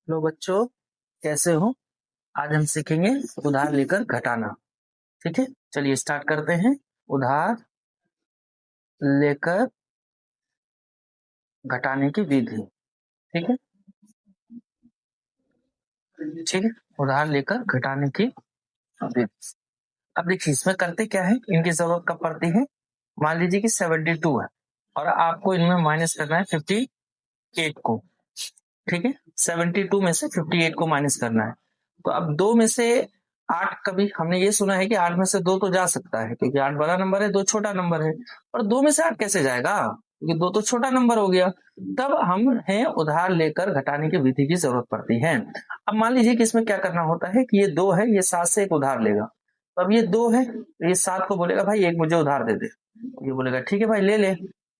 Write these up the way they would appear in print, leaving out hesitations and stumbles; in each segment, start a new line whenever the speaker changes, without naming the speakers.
Hello बच्चों, कैसे हो? आज हम सीखेंगे उधार लेकर घटाना। ठीक है, चलिए स्टार्ट करते हैं। उधार लेकर घटाने की विधि। ठीक है, ठीक है। उधार लेकर घटाने की विधि। अब देखिए इसमें करते क्या है, इनकी जरूरत कब पड़ती है। मान लीजिए कि 72 है और आपको इनमें माइनस करना है 58 को। ठीक है, 72 में से 58 को माइनस करना है। तो अब 2 में से 8, कभी हमने ये सुना है कि 8 में से 2 तो जा सकता है, क्योंकि 8 बड़ा नंबर है, 2 छोटा नंबर है। और 2 में से 8 कैसे जाएगा, क्योंकि 2 तो छोटा नंबर हो गया। तब हम है उधार लेकर घटाने की विधि की जरूरत पड़ती है। अब मान लीजिए कि इसमें क्या करना होता है कि ये 2 है, ये 7 से एक उधार लेगा। तो अब ये 2 है, तो ये 7 को बोलेगा भाई एक मुझे उधार दे दे। ये बोलेगा ठीक है भाई ले ले।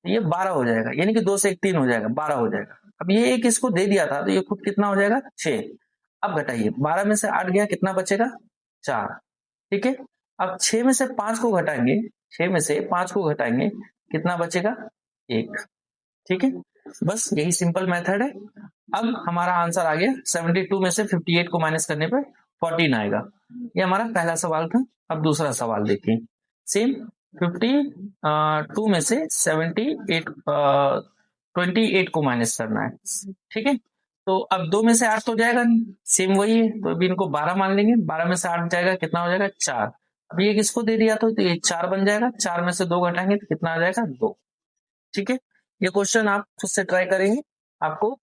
ये 12 हो जाएगा, यानी कि 2 से एक 3 हो जाएगा, 12 हो जाएगा। अब ये एक इसको दे दिया था, तो ये खुद कितना हो जाएगा 6। अब घटाइए, 12 में से 8 गया, कितना बचेगा 4। ठीक है, अब 6 में से 5 को घटाएंगे, 6 में से 5 को घटाएंगे, कितना बचेगा 1। ठीक है, बस यही सिंपल मेथड है। अब हमारा आंसर आ गया, 72 में से 58 को माइनस करने पर 14 आएगा। ये हमारा पहला सवाल था। अब दूसरा सवाल देखिए, सेम 52 में से 28 को माइनस करना है। ठीक है, तो अब 2 में से 8 तो जाएगा नहीं, सेम वही है, तो अभी इनको 12 मान लेंगे। 12 में से 8 जाएगा, कितना हो जाएगा 4। अब ये किसको दे दिया तो ये 4 बन जाएगा, 4 में से 2 घटाएंगे तो कितना आ जाएगा 2। ठीक है, ये क्वेश्चन आप खुद से ट्राई करेंगे, आपको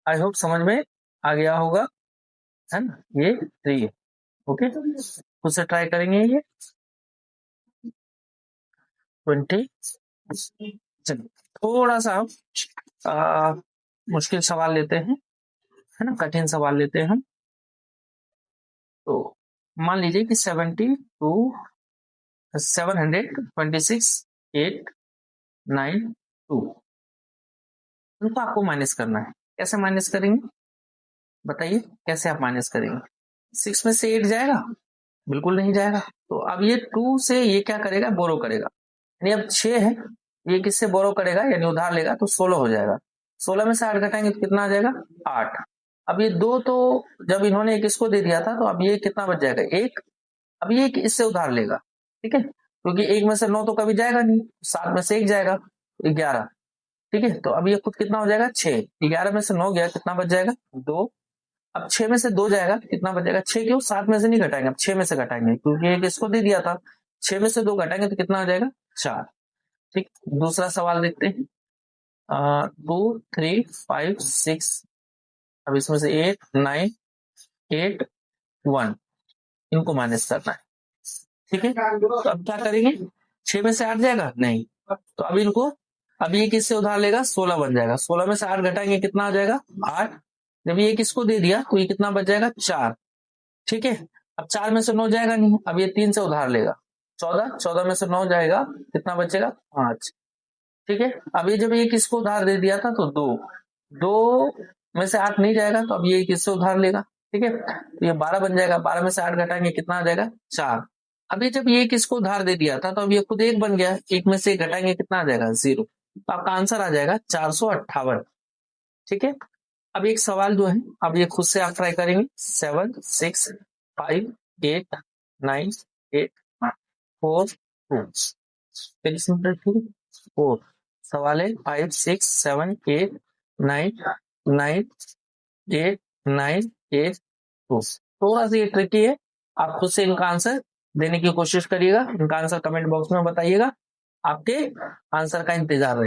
आई होप समझ में आ गया होगा, है ना। ये 3 है, ओके, खुद से ट्राई करेंगे ये 20। चलिए थोड़ा सा मुश्किल सवाल लेते हैं, है ना, कठिन सवाल लेते हैं हम। तो मान लीजिए कि 726,892 उनको आपको माइनस करना है। कैसे माइनस करेंगे बताइए, कैसे आप माइनस करेंगे। 6 में से 8 जाएगा, बिल्कुल नहीं जाएगा। तो अब ये 2 से ये क्या करेगा, बोरो करेगा, यानी अब 6 है, ये किससे बोरो करेगा यानी उधार लेगा, तो 16 हो जाएगा। 16 में से 8 घटाएंगे तो कितना आ जाएगा 8। अब ये 2 तो जब इन्होंने एक इसको दे दिया था, तो अब ये कितना बच जाएगा 1। अब ये इससे उधार लेगा, ठीक है, क्योंकि 1 में से 9 तो कभी जाएगा नहीं, 7 में से 1 जाएगा 11। ठीक है, तो अब ये खुद कितना हो जाएगा 6। 11 में से 9 गया, कितना बच जाएगा 2। अब 6 में से 2 जाएगा, कितना बचेगा 6। क्यों 7 में से नहीं घटाएंगे, अब 6 में से घटाएंगे, क्योंकि एक इसको दे दिया था। 6 में से 2 घटाएंगे तो कितना आ जाएगा 4। ठीक, दूसरा सवाल देखते हैं। 2 3 5 6, अब इसमें से 8 9 8 1 इनको माइनस करना है। ठीक है, तो अब क्या करेंगे, 6 में से 8 जाएगा नहीं, तो अब इनको, अब ये किससे उधार लेगा 16 बन जाएगा। 16 में से 8 घटाएंगे, कितना आ जाएगा 8। जब ये किसको दे दिया तो ये कितना बच जाएगा 4। ठीक है, अब 4 में से 9 जाएगा नहीं, अब ये 3 से उधार लेगा 14। 14 में से 9 जाएगा, कितना बचेगा 5। ठीक है, अब ये जब ये किसको उधार दे दिया था तो 2। 2 में से 8 नहीं जाएगा, तो अब ये किससे उधार लेगा। ठीक है, तो ये 12 बन जाएगा। 12 में से 8 घटाएंगे, कितना आ जाएगा 4। अभी जब ये किसको उधार दे दिया था, तो अब ये खुद 1 बन गया, 1 में से 1 घटाएंगे, कितना आ जाएगा 0। तो आपका आंसर आ जाएगा 458। ठीक है, अब एक सवाल जो है, अब ये खुद से आप ट्राई करेंगे। 7 6 5 8 9 8 4 2, वेरी सिंपल। ठीक है, 4 सवाल है 5 6 7 8 9 9 8 9 8 2। थोड़ा सा ये ट्रिकी है, आप खुद से इनका आंसर देने की कोशिश करिएगा। इनका आंसर कमेंट बॉक्स में बताइएगा, आपके आंसर का इंतजार रहे।